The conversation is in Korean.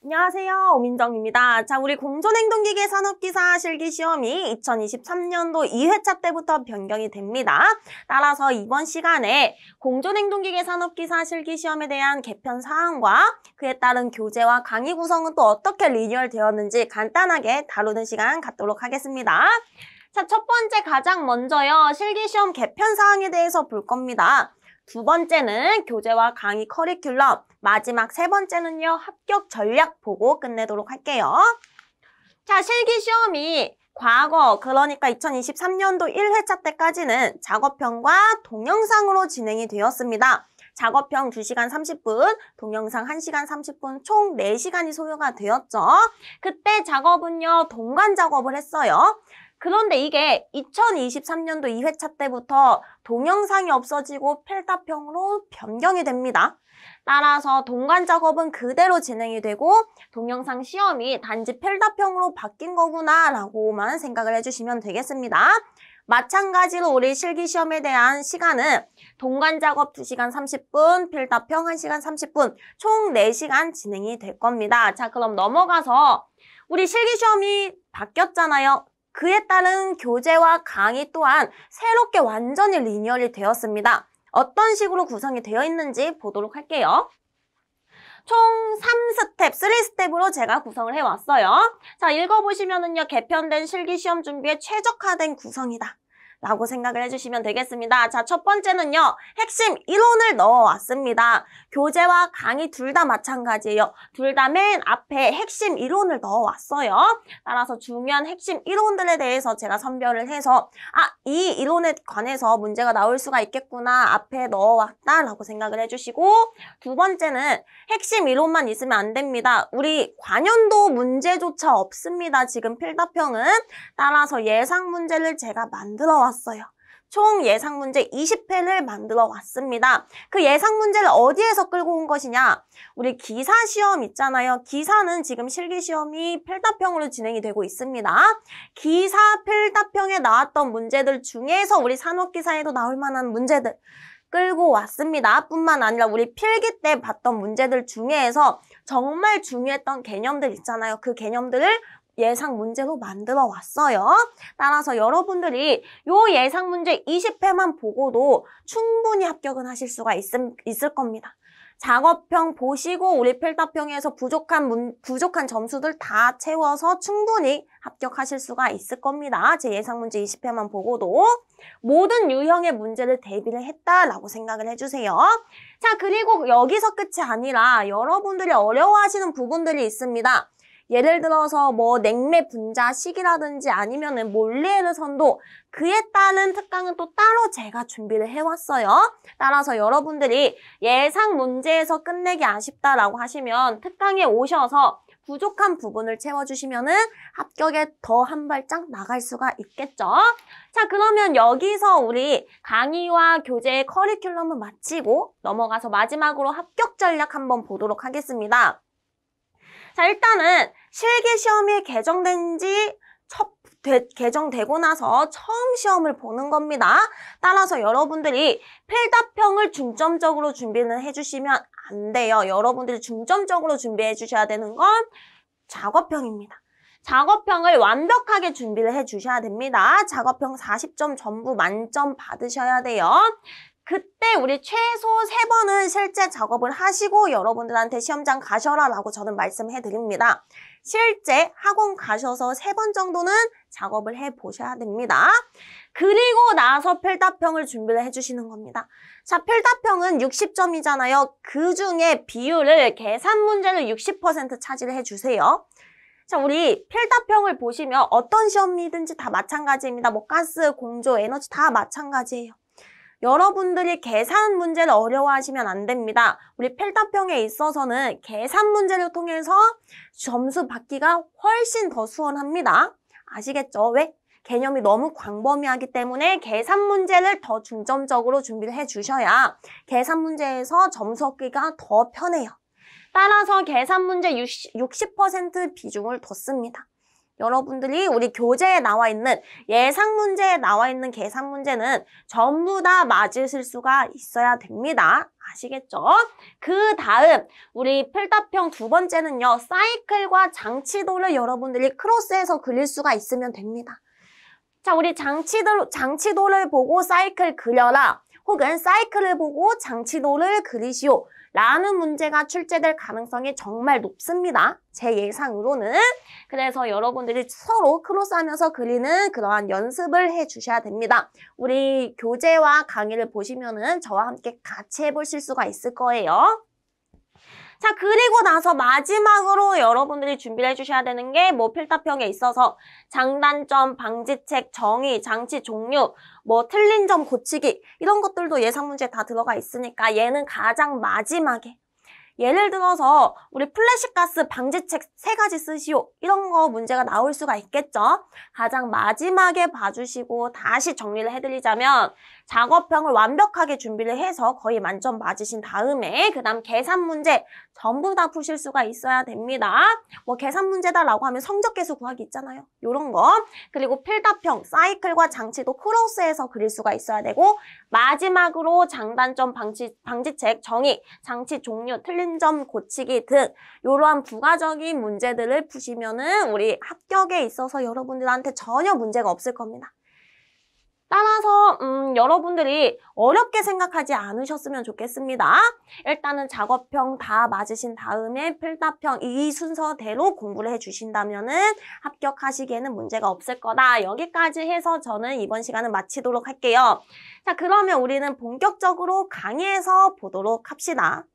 안녕하세요. 오민정입니다. 자, 우리 공존행동기계 산업기사 실기시험이 2023년도 2회차 때부터 변경이 됩니다. 따라서 이번 시간에 공존행동기계 산업기사 실기시험에 대한 개편 사항과 그에 따른 교재와 강의 구성은 또 어떻게 리뉴얼 되었는지 간단하게 다루는 시간 갖도록 하겠습니다. 자, 첫 번째 가장 먼저요. 실기시험 개편 사항에 대해서 볼 겁니다. 두 번째는 교재와 강의 커리큘럼, 마지막 세 번째는요, 합격 전략 보고 끝내도록 할게요. 자, 실기시험이 과거, 그러니까 2023년도 1회차 때까지는 작업형과 동영상으로 진행이 되었습니다. 작업형 2시간 30분, 동영상 1시간 30분, 총 4시간이 소요가 되었죠. 그때 작업은요, 동관 작업을 했어요. 그런데 이게 2023년도 2회차 때부터 동영상이 없어지고 필답형으로 변경이 됩니다. 따라서 동관 작업은 그대로 진행이 되고 동영상 시험이 단지 필답형으로 바뀐 거구나 라고만 생각을 해주시면 되겠습니다. 마찬가지로 우리 실기시험에 대한 시간은 동관 작업 2시간 30분, 필답형 1시간 30분, 총 4시간 진행이 될 겁니다. 자, 그럼 넘어가서 우리 실기시험이 바뀌었잖아요. 그에 따른 교재와 강의 또한 새롭게 완전히 리뉴얼이 되었습니다. 어떤 식으로 구성이 되어 있는지 보도록 할게요. 총 3스텝, 3스텝으로 제가 구성을 해왔어요. 자, 읽어보시면은요, 개편된 실기시험 준비에 최적화된 구성이다 라고 생각을 해주시면 되겠습니다. 자, 첫 번째는요, 핵심 이론을 넣어왔습니다. 교재와 강의 둘 다 마찬가지예요. 둘 다 맨 앞에 핵심 이론을 넣어왔어요. 따라서 중요한 핵심 이론들에 대해서 제가 선별을 해서 이 이론에 관해서 문제가 나올 수가 있겠구나 앞에 넣어왔다라고 생각을 해주시고, 두 번째는 핵심 이론만 있으면 안 됩니다. 우리 관연도 문제조차 없습니다. 지금 필답형은. 따라서 예상 문제를 제가 만들어 왔어요. 총 예상 문제 20회를 만들어 왔습니다. 그 예상 문제를 어디에서 끌고 온 것이냐? 우리 기사 시험 있잖아요. 기사는 지금 실기시험이 필답형으로 진행이 되고 있습니다. 기사 필답형에 나왔던 문제들 중에서 우리 산업기사에도 나올 만한 문제들 끌고 왔습니다. 뿐만 아니라 우리 필기 때 봤던 문제들 중에서 정말 중요했던 개념들 있잖아요. 그 개념들을 예상 문제로 만들어 왔어요. 따라서 여러분들이 요 예상 문제 20회만 보고도 충분히 합격은 하실 수가 있을 겁니다. 작업형 보시고 우리 필답형에서 부족한 점수들 다 채워서 충분히 합격하실 수가 있을 겁니다. 제 예상 문제 20회만 보고도 모든 유형의 문제를 대비를 했다라고 생각을 해주세요. 자, 그리고 여기서 끝이 아니라 여러분들이 어려워하시는 부분들이 있습니다. 예를 들어서 뭐 냉매 분자식이라든지 아니면은 몰리에르 선도, 그에 따른 특강은 또 따로 제가 준비를 해왔어요. 따라서 여러분들이 예상 문제에서 끝내기 아쉽다라고 하시면 특강에 오셔서 부족한 부분을 채워주시면은 합격에 더 한 발짝 나갈 수가 있겠죠. 자, 그러면 여기서 우리 강의와 교재의 커리큘럼을 마치고 넘어가서 마지막으로 합격 전략 한번 보도록 하겠습니다. 자, 일단은 실기시험이 개정되고 나서 처음 시험을 보는 겁니다. 따라서 여러분들이 필답형을 중점적으로 준비는 해주시면 안 돼요. 여러분들이 중점적으로 준비해 주셔야 되는 건 작업형입니다. 작업형을 완벽하게 준비를 해 주셔야 됩니다. 작업형 40점 전부 만점 받으셔야 돼요. 그때 우리 최소 3번은 실제 작업을 하시고 여러분들한테 시험장 가셔라 라고 저는 말씀해 드립니다. 실제 학원 가셔서 3번 정도는 작업을 해 보셔야 됩니다. 그리고 나서 필답형을 준비를 해주시는 겁니다. 자, 필답형은 60점이잖아요. 그 중에 비율을 계산 문제를 60% 차지를 해주세요. 자, 우리 필답형을 보시면 어떤 시험이든지 다 마찬가지입니다. 뭐 가스, 공조, 에너지 다 마찬가지예요. 여러분들이 계산 문제를 어려워하시면 안 됩니다. 우리 필답형에 있어서는 계산 문제를 통해서 점수 받기가 훨씬 더 수월합니다. 아시겠죠? 왜? 개념이 너무 광범위하기 때문에 계산 문제를 더 중점적으로 준비를 해주셔야 계산 문제에서 점수 얻기가 더 편해요. 따라서 계산 문제 60% 비중을 뒀습니다. 여러분들이 우리 교재에 나와 있는 예상 문제에 나와 있는 계산 문제는 전부 다 맞으실 수가 있어야 됩니다. 아시겠죠? 그 다음 우리 필답형 두 번째는요. 사이클과 장치도를 여러분들이 크로스해서 그릴 수가 있으면 됩니다. 자, 우리 장치도를 보고 사이클 그려라. 혹은 사이클을 보고 장치도를 그리시오. 라는 문제가 출제될 가능성이 정말 높습니다. 제 예상으로는. 그래서 여러분들이 서로 크로스하면서 그리는 그러한 연습을 해주셔야 됩니다. 우리 교재와 강의를 보시면은 저와 함께 같이 해보실 수가 있을 거예요. 자, 그리고 나서 마지막으로 여러분들이 준비를 해주셔야 되는 게 뭐 필답형에 있어서 장단점, 방지책, 정의, 장치 종류, 뭐 틀린 점 고치기 이런 것들도 예상 문제에 다 들어가 있으니까 얘는 가장 마지막에 예를 들어서 우리 플래시가스 방지책 3가지 쓰시오. 이런 거 문제가 나올 수가 있겠죠. 가장 마지막에 봐주시고 다시 정리를 해드리자면 작업형을 완벽하게 준비를 해서 거의 만점 맞으신 다음에 그 다음 계산 문제 전부 다 푸실 수가 있어야 됩니다. 뭐 계산 문제다라고 하면 성적계수 구하기 있잖아요. 요런 거. 그리고 필답형, 사이클과 장치도 크로스해서 그릴 수가 있어야 되고 마지막으로 장단점, 방지책, 정의, 장치 종류, 틀린 점 고치기 등 이러한 부가적인 문제들을 푸시면은 우리 합격에 있어서 여러분들한테 전혀 문제가 없을 겁니다. 따라서 여러분들이 어렵게 생각하지 않으셨으면 좋겠습니다. 일단은 작업형 다 맞으신 다음에 필답형 이 순서대로 공부를 해주신다면은 합격하시기에는 문제가 없을 거다. 여기까지 해서 저는 이번 시간은 마치도록 할게요. 자, 그러면 우리는 본격적으로 강의에서 보도록 합시다.